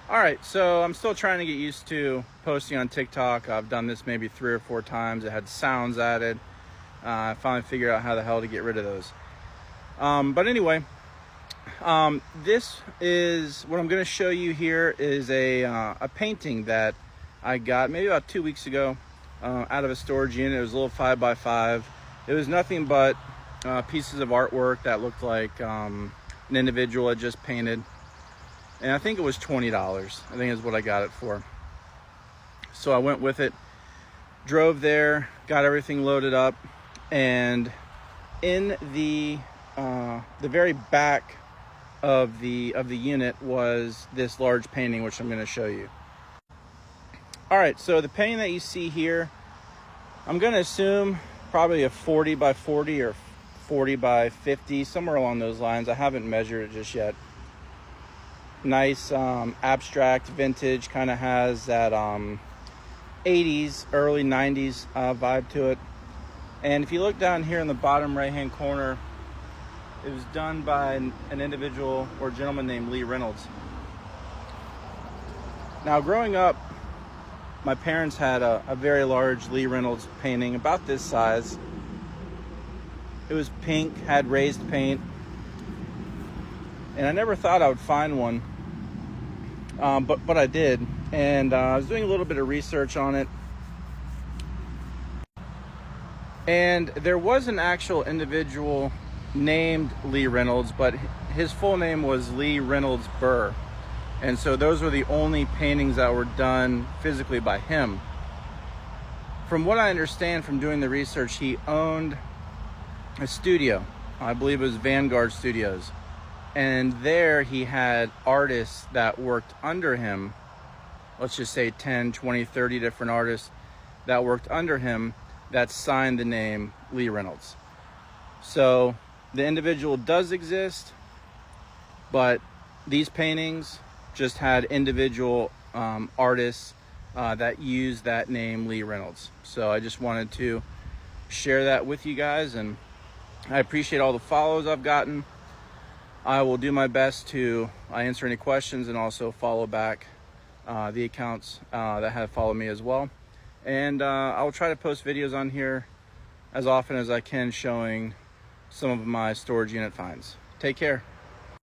All right, so I'm still trying to get used to posting on TikTok. I've done this maybe 3 or 4 times. It had sounds added. I finally figured out how the hell to get rid of those. But anyway, this is what I'm going to show you here is a painting that I got maybe about 2 weeks ago out of a storage unit. It was a little 5x5. It was nothing but pieces of artwork that looked like an individual had just painted. And I think it was $20. I think is what I got it for. So I went with it, drove there, got everything loaded up, and in the very back of the unit was this large painting, which I'm going to show you. All right, so the painting that you see here, I'm going to assume probably a 40 by 40 or 40 by 50, somewhere along those lines. I haven't measured it just yet. Nice abstract vintage, kind of has that 80s early 90s vibe to it. And if you look down here in the bottom right hand corner, it was done by an individual or gentleman named Lee Reynolds. Now growing up, my parents had a very large Lee Reynolds painting about this size. It was pink, had raised paint, and I never thought I would find one, but I did. And I was doing a little bit of research on it, and there was an actual individual named Lee Reynolds, but his full name was Lee Reynolds Burr, and so those were the only paintings that were done physically by him. From what I understand from doing the research, he owned a studio. I believe it was Vanguard Studios. And there he had artists that worked under him. Let's just say 10, 20, 30 different artists that worked under him that signed the name Lee Reynolds. So the individual does exist, but these paintings just had individual artists that used that name Lee Reynolds. So I just wanted to share that with you guys, and I appreciate all the follows I've gotten. I will do my best to answer any questions and also follow back the accounts that have followed me as well. And I will try to post videos on here as often as I can showing some of my storage unit finds. Take care.